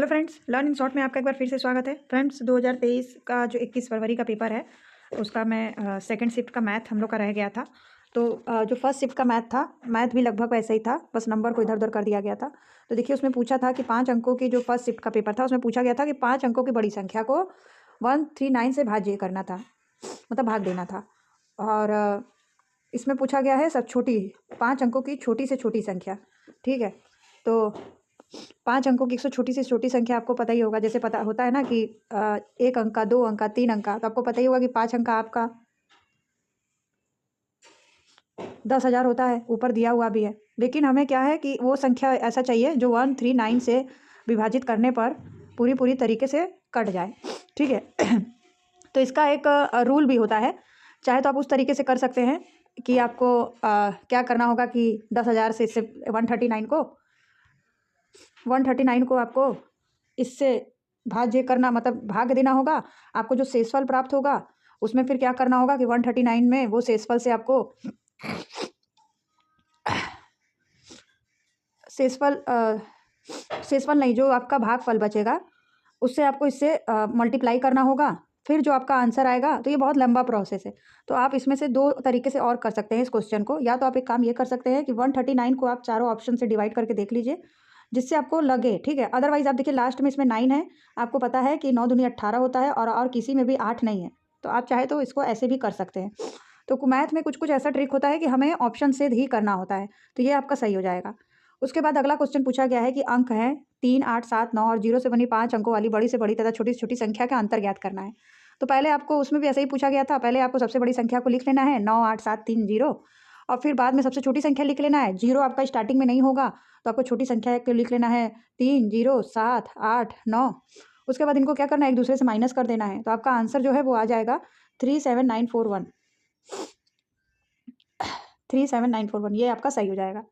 Hello friends, learn in short में आपका एक बार फिर से स्वागत है। फ्रेंड्स 2023 का जो 21 फरवरी का पेपर है उसका मैं सेकंड शिफ्ट का मैथ हम लोग का रह गया था। तो जो फर्स्ट शिफ्ट का मैथ था, मैथ भी लगभग वैसे ही था, बस नंबर को इधर उधर कर दिया गया था। तो देखिए उसमें पूछा था कि 5 अंकों की जो फर्स्ट शिफ्ट का पेपर था उसमें पूछा गया था कि 5 अंकों की बड़ी संख्या को 139 से भाज्य करना था, मतलब भाग देना था। और इसमें पूछा गया है सब छोटी 5 अंकों की छोटी से छोटी संख्या। ठीक है, तो 5 अंकों की 100 छोटी से छोटी संख्या आपको पता ही होगा। जैसे पता होता है ना कि 1 अंक का, 2 अंक का, 3 अंक का, तो आपको पता ही होगा कि 5 अंक का आपका 10,000 होता है, ऊपर दिया हुआ भी है। लेकिन हमें क्या है कि वो संख्या ऐसा चाहिए जो 139 से विभाजित करने पर पूरी तरीके से कट जाए। ठीक है तो इसका एक रूल भी होता है। चाहे तो आप उस तरीके से कर सकते हैं कि आपको क्या करना होगा कि 10,000 से इससे 139 को आपको इससे भाज्य करना, मतलब भाग देना होगा। आपको जो शेषफल प्राप्त होगा उसमें फिर क्या करना होगा कि 139 में वो शेषफल से आपको शेषफल नहीं, जो आपका भागफल बचेगा उससे आपको इससे मल्टीप्लाई करना होगा। फिर जो आपका आंसर आएगा, तो ये बहुत लंबा प्रोसेस है। तो आप इसमें से 2 तरीके से और कर सकते हैं इस क्वेश्चन को। या तो आप एक काम ये कर सकते हैं कि 139 को आप चारों ऑप्शन से डिवाइड करके देख लीजिए, जिससे आपको लगे। ठीक है, अदरवाइज आप देखिए लास्ट में इसमें 9 है, आपको पता है कि 9 दूनी 18 होता है और किसी में भी 8 नहीं है। तो आप चाहे तो इसको ऐसे भी कर सकते हैं। तो मैथ में कुछ कुछ ऐसा ट्रिक होता है कि हमें ऑप्शन से ही करना होता है, तो ये आपका सही हो जाएगा। उसके बाद अगला क्वेश्चन पूछा गया है कि अंक है 3, 8, 7, 9 और 0 से बनी 5 अंकों वाली बड़ी से बड़ी तथा छोटी से छोटी संख्या का अंतर ज्ञात करना है। तो पहले आपको उसमें भी ऐसे ही पूछा गया था। पहले आपको सबसे बड़ी संख्या को लिख लेना है 9, 8, 7, 3, 0, और फिर बाद में सबसे छोटी संख्या लिख लेना है। 0 आपका स्टार्टिंग में नहीं होगा, तो आपको छोटी संख्या को लिख लेना है 3, 0, 7, 8, 9। उसके बाद इनको क्या करना है, एक दूसरे से माइनस कर देना है। तो आपका आंसर जो है वो आ जाएगा 37941। 37941 ये आपका सही हो जाएगा।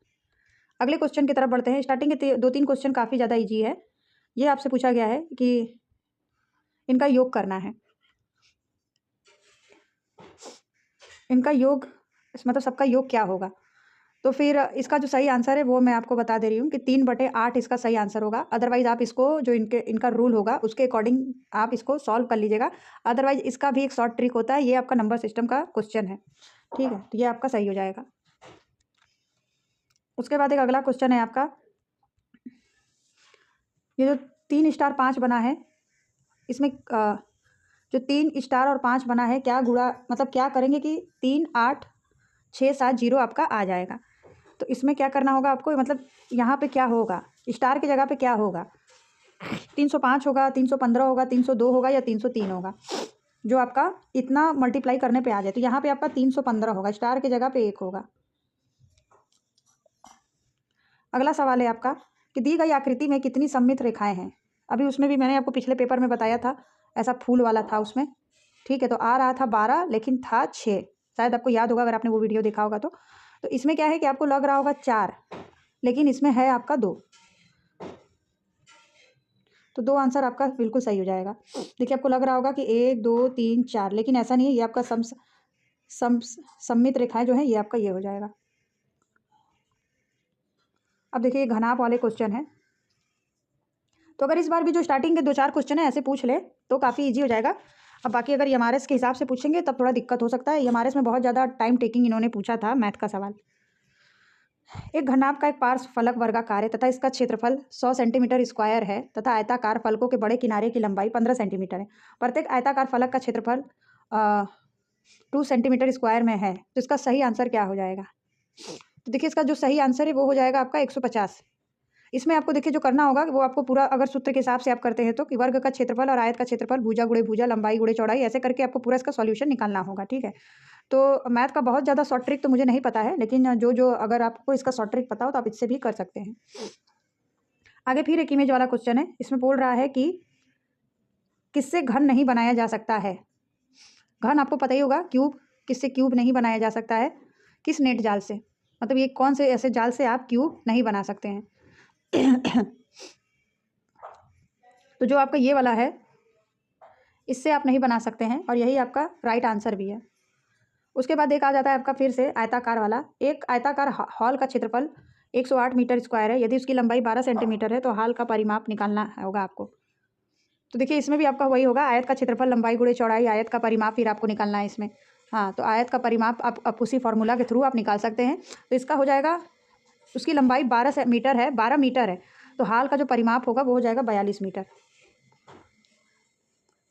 अगले क्वेश्चन की तरफ बढ़ते हैं। स्टार्टिंग के 2-3 क्वेश्चन काफ़ी ज़्यादा इजी है। ये आपसे पूछा गया है कि इनका योग करना है। इनका योग मतलब सबका योग क्या होगा। तो फिर इसका जो सही आंसर है वो मैं आपको बता दे रही हूँ कि 3/8 इसका सही आंसर होगा। अदरवाइज आप इसको जो इनका रूल होगा उसके अकॉर्डिंग आप इसको सॉल्व कर लीजिएगा। अदरवाइज इसका भी एक शॉर्ट ट्रिक होता है। ये आपका नंबर सिस्टम का क्वेश्चन है। ठीक है, तो ये आपका सही हो जाएगा। उसके बाद एक अगला क्वेश्चन है आपका, ये जो 3 स्टार 5 बना है, इसमें जो 3 स्टार और 5 बना है, क्या गुणा, मतलब क्या करेंगे कि 3, 8, 6, 7, 0 आपका आ जाएगा। तो इसमें क्या करना होगा आपको, मतलब यहाँ पे क्या होगा, स्टार की जगह पे क्या होगा। 305 होगा, 315 होगा, 302 होगा या 303 होगा, जो आपका इतना मल्टीप्लाई करने पे आ जाए। तो यहाँ पे आपका 315 होगा, स्टार की जगह पे 1 होगा। अगला सवाल है आपका कि दी गई आकृति में कितनी सममित रेखाएं हैं। अभी उसमें भी मैंने आपको पिछले पेपर में बताया था, ऐसा फूल वाला था उसमें। ठीक है, तो आ रहा था 12 लेकिन था 6, शायद आपको याद होगा अगर आपने वो वीडियो देखा होगा तो इसमें क्या है कि आपको लग रहा होगा 4, लेकिन इसमें है आपका 2। तो 2 आंसर आपका बिल्कुल सही हो जाएगा। देखिए आपको लग रहा होगा कि 1, 2, 3, 4, लेकिन ऐसा नहीं है। ये आपका सममित रेखाएं जो है ये आपका ये हो जाएगा। अब देखिए घनाभ वाले क्वेश्चन है। तो अगर इस बार भी जो स्टार्टिंग के 2-4 क्वेश्चन है ऐसे पूछ ले तो काफ़ी इजी हो जाएगा। अब बाकी अगर एमआरएस के हिसाब से पूछेंगे तब थोड़ा दिक्कत हो सकता है। एमआरएस में बहुत ज़्यादा टाइम टेकिंग इन्होंने पूछा था मैथ का सवाल। एक घनाभ का एक पार्श्व फलक वर्गाकार है तथा इसका क्षेत्रफल 100 सेंटीमीटर स्क्वायर है तथा आयताकार फलकों के बड़े किनारे की लंबाई 15 सेंटीमीटर है। प्रत्येक आयताकार फलक का क्षेत्रफल 2 सेंटीमीटर स्क्वायर में है। तो इसका सही आंसर क्या हो जाएगा। तो देखिए इसका जो सही आंसर है वो हो जाएगा आपका 150। इसमें आपको देखिए जो करना होगा वो आपको पूरा, अगर सूत्र के हिसाब से आप करते हैं तो कि वर्ग का क्षेत्रफल और आयत का क्षेत्रफल भुजा गुणे भुजा लंबाई गुणे चौड़ाई, ऐसे करके आपको पूरा इसका सॉल्यूशन निकालना होगा। ठीक है, तो मैथ का बहुत ज़्यादा शॉर्ट ट्रिक तो मुझे नहीं पता है, लेकिन जो अगर आपको इसका शॉर्ट ट्रिक पता हो तो आप इससे भी कर सकते हैं। आगे फिर एक इमेज वाला क्वेश्चन है। इसमें बोल रहा है कि किससे घन नहीं बनाया जा सकता है। घन आपको पता ही होगा, क्यूब। किससे क्यूब नहीं बनाया जा सकता है, किस नेट जाल से, मतलब ये कौन से ऐसे जाल से आप क्यूब नहीं बना सकते हैं। तो जो आपका ये वाला है इससे आप नहीं बना सकते हैं और यही आपका राइट आंसर भी है। उसके बाद एक आ जाता है आपका फिर से आयताकार वाला। एक आयताकार हॉल का क्षेत्रफल 108 मीटर स्क्वायर है। यदि उसकी लंबाई 12 सेंटीमीटर है तो हाल का परिमाप निकालना होगा आपको। तो देखिए इसमें भी आपका वही होगा, आयत का क्षेत्रफल लंबाई गुणे चौड़ाई, आयत का परिमाप फिर आपको निकालना है इसमें। हाँ, तो आयत का परिमाप आप उसी फॉर्मूला के थ्रू आप निकाल सकते हैं। तो इसका हो जाएगा, उसकी लंबाई 12 मीटर है, 12 मीटर है, तो हाल का जो परिमाप होगा वो हो जाएगा 42 मीटर।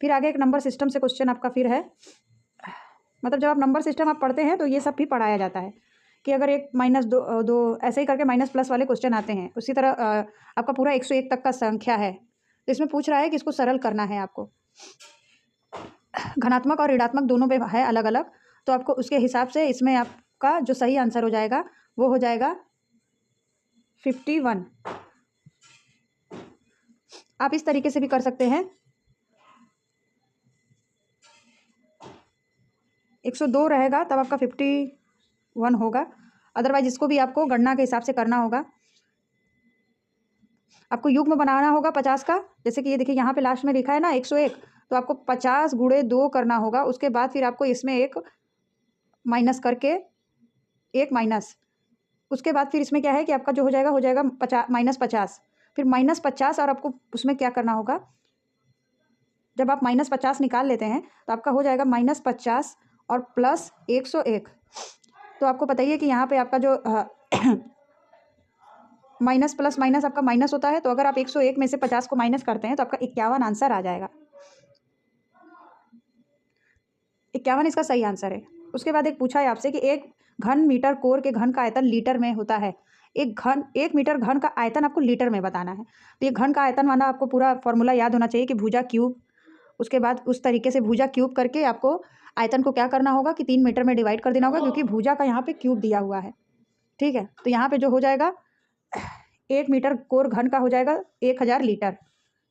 फिर आगे एक नंबर सिस्टम से क्वेश्चन आपका फिर है, मतलब जब आप नंबर सिस्टम आप पढ़ते हैं तो ये सब भी पढ़ाया जाता है कि अगर 1 माइनस 2 ऐसे ही करके माइनस प्लस वाले क्वेश्चन आते हैं। उसी तरह आपका पूरा 101 तक का संख्या है, तो इसमें पूछ रहा है कि इसको सरल करना है आपको। धनात्मक और ऋणात्मक दोनों पे है अलग अलग, तो आपको उसके हिसाब से इसमें आपका जो सही आंसर हो जाएगा वो हो जाएगा 51। आप इस तरीके से भी कर सकते हैं, 102 रहेगा तब आपका 51 होगा। अदरवाइज इसको भी आपको गणना के हिसाब से करना होगा। आपको युग्म बनाना होगा 50 का, जैसे कि ये देखिए यहाँ पे लास्ट में लिखा है ना 101, तो आपको 50 गुणे 2 करना होगा। उसके बाद फिर आपको इसमें एक माइनस करके, एक माइनस, उसके बाद फिर इसमें क्या है कि आपका जो हो जाएगा -50, फिर -50, और आपको उसमें क्या करना होगा, जब आप -50 निकाल लेते हैं तो आपका हो जाएगा -50 और प्लस 101। तो आपको बताइए कि यहाँ पे आपका जो माइनस प्लस माइनस आपका माइनस होता है, तो अगर आप 101 में से 50 को माइनस करते हैं तो आपका 51 आंसर आ जाएगा। 51 इसका सही आंसर है। उसके बाद एक पूछा है आपसे कि एक घन मीटर कोर के घन का आयतन लीटर में होता है। एक मीटर घन का आयतन आपको लीटर में बताना है। तो ये घन का आयतन माना आपको पूरा फॉर्मूला याद होना चाहिए कि भुजा क्यूब, उसके बाद उस तरीके से भुजा क्यूब करके आपको आयतन को क्या करना होगा कि 3 मीटर में डिवाइड कर देना होगा, क्योंकि भुजा का यहाँ पे क्यूब दिया हुआ है। ठीक है, तो यहाँ पे जो हो जाएगा 1 मीटर कोर घन का हो जाएगा 1000 लीटर।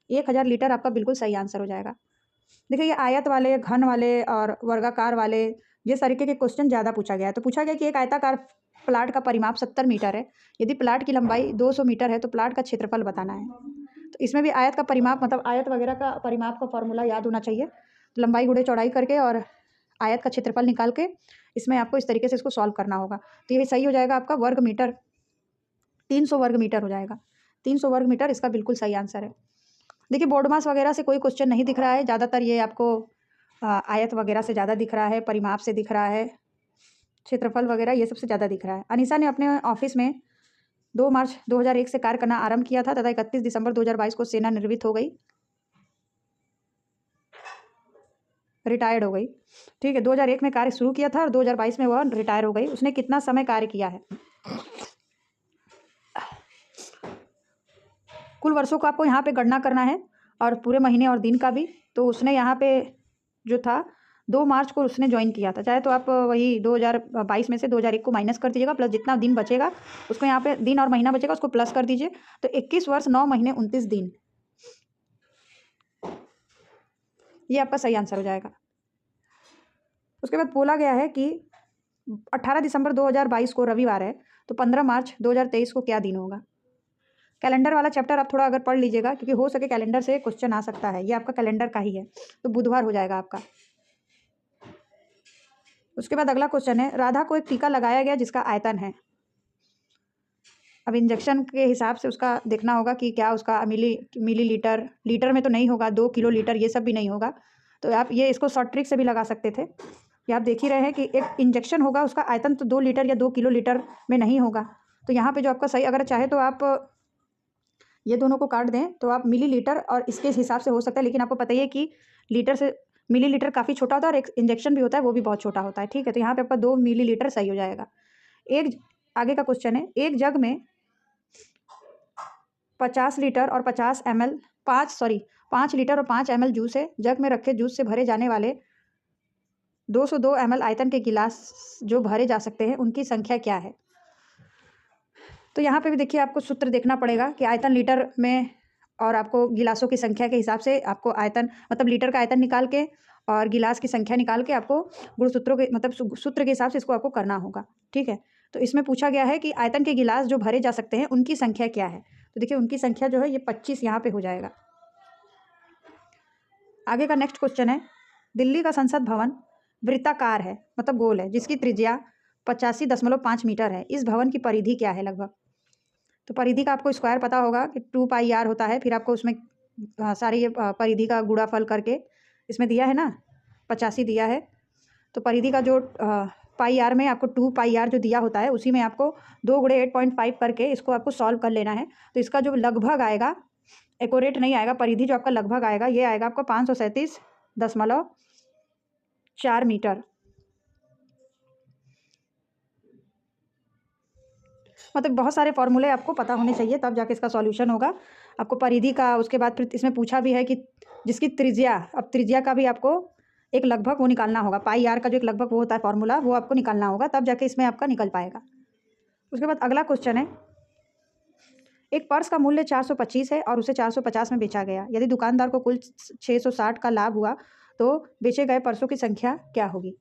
1000 लीटर आपका बिल्कुल सही आंसर हो जाएगा। देखिए ये आयत वाले, घन वाले और वर्गाकार वाले ये तरीके के क्वेश्चन ज़्यादा पूछा गया है। तो पूछा गया कि एक आयताकार प्लाट का परिमाप 70 मीटर है। यदि प्लाट की लंबाई 200 मीटर है तो प्लाट का क्षेत्रफल बताना है। तो इसमें भी आयत का परिमाप, मतलब आयत वगैरह का परिमाप का फॉर्मूला याद होना चाहिए। तो लंबाई गुणे चौड़ाई करके और आयत का क्षेत्रफल निकाल के इसमें आपको इस तरीके से इसको सॉल्व करना होगा। तो ये सही हो जाएगा आपका वर्ग मीटर, 300 वर्ग मीटर हो जाएगा। 300 वर्ग मीटर इसका बिल्कुल सही आंसर है। देखिए बोर्ड मास वगैरह से कोई क्वेश्चन नहीं दिख रहा है, ज़्यादातर ये आपको आयत वगैरह से ज़्यादा दिख रहा है, परिमाप से दिख रहा है, क्षेत्रफल वगैरह ये सबसे ज़्यादा दिख रहा है। अनीसा ने अपने ऑफिस में 2 मार्च 2001 से कार्य करना आरंभ किया था तथा 31 दिसंबर 2022 को सेवानिवृत्त हो गई, रिटायर्ड हो गई। ठीक है, 2001 में कार्य शुरू किया था और 2022 में वह रिटायर हो गई। उसने कितना समय कार्य किया है? कुल वर्षों को आपको यहाँ पे गणना करना है और पूरे महीने और दिन का भी। तो उसने यहाँ पे जो था 2 मार्च को उसने ज्वाइन किया था। चाहे तो आप वही 2022 में से 2001 को माइनस कर दीजिएगा, प्लस जितना दिन बचेगा उसको यहाँ पे दिन और महीना बचेगा उसको प्लस कर दीजिए। तो 21 वर्ष 9 महीने 29 दिन, ये आपका सही आंसर हो जाएगा। उसके बाद बोला गया है कि 18 दिसंबर 2022 को रविवार है, तो 15 मार्च 2023 को क्या दिन होगा? कैलेंडर वाला चैप्टर आप थोड़ा अगर पढ़ लीजिएगा, क्योंकि हो सके कैलेंडर से क्वेश्चन आ सकता है। ये आपका कैलेंडर का ही है, तो बुधवार हो जाएगा आपका। उसके बाद अगला क्वेश्चन है, राधा को एक टीका लगाया गया जिसका आयतन है। अब इंजेक्शन के हिसाब से उसका देखना होगा कि क्या उसका मिलीलीटर, लीटर में तो नहीं होगा, 2 किलो लीटर ये सब भी नहीं होगा। तो आप ये इसको शॉर्ट ट्रिक से भी लगा सकते थे। ये आप देख ही रहे हैं कि एक इंजेक्शन होगा, उसका आयतन तो 2 लीटर या 2 किलो लीटर में नहीं होगा। तो यहाँ पे जो आपका सही, अगर चाहे तो आप ये दोनों को काट दें तो आप मिलीलीटर और इसके हिसाब से हो सकता है, लेकिन आपको पता ही है कि लीटर से मिलीलीटर काफ़ी छोटा होता है और एक इंजेक्शन भी होता है वो भी बहुत छोटा होता है। ठीक है, तो यहाँ पे आपका 2 मिलीलीटर सही हो जाएगा। एक आगे का क्वेश्चन है, एक जग में 50 लीटर और 50 ml 5 लीटर और 5 ml जूस है। जग में रखे जूस से भरे जाने वाले 202 ml आयतन के गिलास जो भरे जा सकते हैं उनकी संख्या क्या है? तो यहाँ पे भी देखिए आपको सूत्र देखना पड़ेगा कि आयतन लीटर में, और आपको गिलासों की संख्या के हिसाब से आपको आयतन, मतलब लीटर का आयतन निकाल के और गिलास की संख्या निकाल के आपको गुणसूत्रों के, मतलब सूत्र के हिसाब से इसको आपको करना होगा। ठीक है, तो इसमें पूछा गया है कि आयतन के गिलास जो भरे जा सकते हैं उनकी संख्या क्या है? तो देखिए उनकी संख्या जो है ये 25 यहाँ पे हो जाएगा। आगे का नेक्स्ट क्वेश्चन है, दिल्ली का संसद भवन वृत्ताकार है, मतलब गोल है, जिसकी त्रिज्या 85.5 मीटर है। इस भवन की परिधि क्या है लगभग? तो परिधि का आपको स्क्वायर पता होगा कि 2πr होता है। फिर आपको उसमें सारी ये परिधि का गुणाफल करके इसमें दिया है ना 85 दिया है। तो परिधि का जो πr में आपको 2πr जो दिया होता है उसी में आपको 2 × 8.5 करके इसको आपको सॉल्व कर लेना है। तो इसका जो लगभग आएगा, एक्यूरेट नहीं आएगा, परिधि जो आपका लगभग आएगा ये आएगा आपको 537.4 मीटर। मतलब बहुत सारे फॉर्मूले आपको पता होने चाहिए तब जाके इसका सॉल्यूशन होगा। आपको परिधि का, उसके बाद फिर इसमें पूछा भी है कि जिसकी त्रिज्या, अब त्रिज्या का भी आपको एक लगभग वो निकालना होगा। πr का जो एक लगभग वो होता है फॉर्मूला, वो आपको निकालना होगा तब जाके इसमें आपका निकल पाएगा। उसके बाद अगला क्वेश्चन है, एक पर्स का मूल्य 425 है और उसे 450 में बेचा गया। यदि दुकानदार को कुल 660 का लाभ हुआ तो बेचे गए पर्सों की संख्या क्या होगी।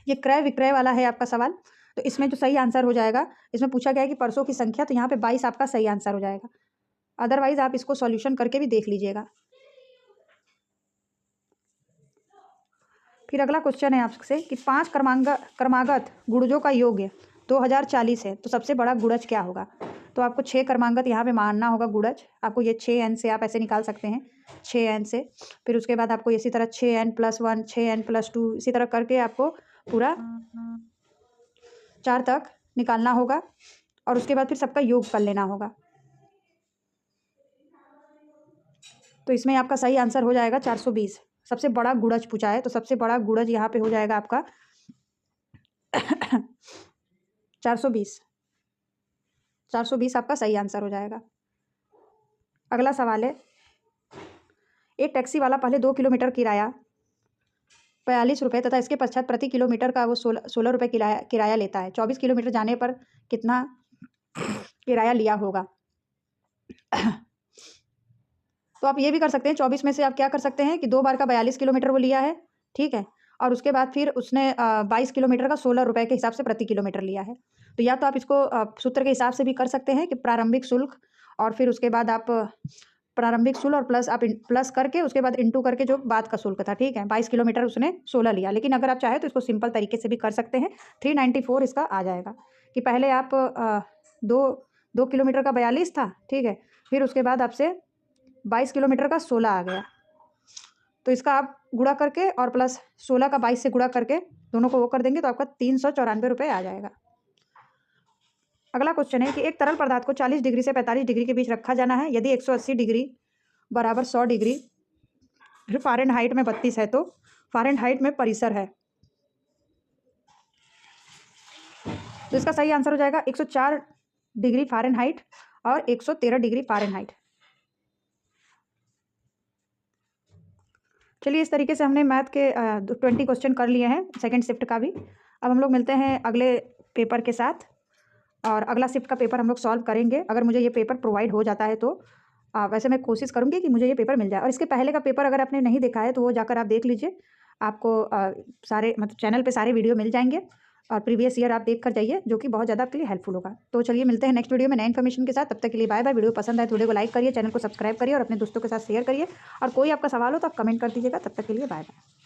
ये क्रय विक्रय वाला है आपका सवाल। तो इसमें जो सही आंसर हो जाएगा, इसमें पूछा गया है कि पर्सों की संख्या, तो यहाँ पे 22 आपका सही आंसर हो जाएगा। अदरवाइज आप इसको सॉल्यूशन करके भी देख लीजिएगा। फिर अगला क्वेश्चन है आपसे कि 5 क्रमागत गुणजों का योग 2040 है तो सबसे बड़ा गुणज क्या होगा। तो आपको 6 क्रमागत यहाँ पे मानना होगा गुणज। आपको ये 6n से आप ऐसे निकाल सकते हैं, 6n से। फिर उसके बाद आपको इसी तरह 6n+1, 6n+2 इसी तरह करके आपको पूरा 4 तक निकालना होगा और उसके बाद फिर सबका योग कर लेना होगा। तो इसमें आपका सही आंसर हो जाएगा 420। सबसे बड़ा गुणज पूछा है तो सबसे बड़ा गुणज यहाँ पे हो जाएगा आपका 420। 420 आपका सही आंसर हो जाएगा। अगला सवाल है, एक टैक्सी वाला पहले 2 किलोमीटर किराया 42 रुपये तथा इसके पश्चात प्रति किलोमीटर का वो 16 रुपये किराया लेता है। 24 किलोमीटर जाने पर कितना किराया लिया होगा। तो आप ये भी कर सकते हैं, 24 में से आप क्या कर सकते हैं कि 2 बार का 42 किलोमीटर वो लिया है, ठीक है, और उसके बाद फिर उसने 22 किलोमीटर का 16 रुपये के हिसाब से प्रति किलोमीटर लिया है। तो या तो आप इसको सूत्र के हिसाब से भी कर सकते हैं कि प्रारंभिक शुल्क और फिर उसके बाद आप प्रारंभिक शुल्क और प्लस आप प्लस करके उसके बाद इंटू करके जो बाद का शुल्क था, ठीक है, 22 किलोमीटर उसने 16 लिया। लेकिन अगर आप चाहें तो इसको सिंपल तरीके से भी कर सकते हैं, 394 इसका आ जाएगा कि पहले आप 2 किलोमीटर का 42 था, ठीक है, फिर उसके बाद आपसे 22 किलोमीटर का 16 आ गया। तो इसका आप गुणा करके और प्लस 16 का 22 से गुणा करके दोनों को वो कर देंगे तो आपका 394 रुपये आ जाएगा। अगला क्वेश्चन है कि एक तरल पदार्थ को 40 डिग्री से 45 डिग्री के बीच रखा जाना है। यदि 180 डिग्री बराबर 100 डिग्री फ़ारेनहाइट में 32 है तो फ़ारेनहाइट में परिसर है। तो इसका सही आंसर हो जाएगा 104 डिग्री फ़ारेनहाइट और 113 डिग्री फ़ारेनहाइट। चलिए, इस तरीके से हमने मैथ के 20 क्वेश्चन कर लिए हैं, सेकंड शिफ्ट का भी। अब हम लोग मिलते हैं अगले पेपर के साथ और अगला शिफ्ट का पेपर हम लोग सॉल्व करेंगे। अगर मुझे ये पेपर प्रोवाइड हो जाता है तो वैसे मैं कोशिश करूँगी कि मुझे ये पेपर मिल जाए। और इसके पहले का पेपर अगर आपने नहीं देखा है तो वो जाकर आप देख लीजिए, आपको सारे मतलब चैनल पे सारे वीडियो मिल जाएंगे और प्रीवियस ईयर आप देख कर जाइए, जो कि बहुत ज़्यादा आपके लिए हेल्पफुल होगा। तो चलिए मिलते हैं नेक्स्ट वीडियो में नए इन्फॉर्मेशन के साथ। तब तक के लिए बाय बाय। वीडियो पसंद आए तो वीडियो को लाइक करिए, चैनल को सब्सक्राइब करिए और अपने दोस्तों के साथ शेयर करिए। और कोई आपका सवाल हो तो आप कमेंट कर दीजिएगा। तब तक के लिए बाय बाय।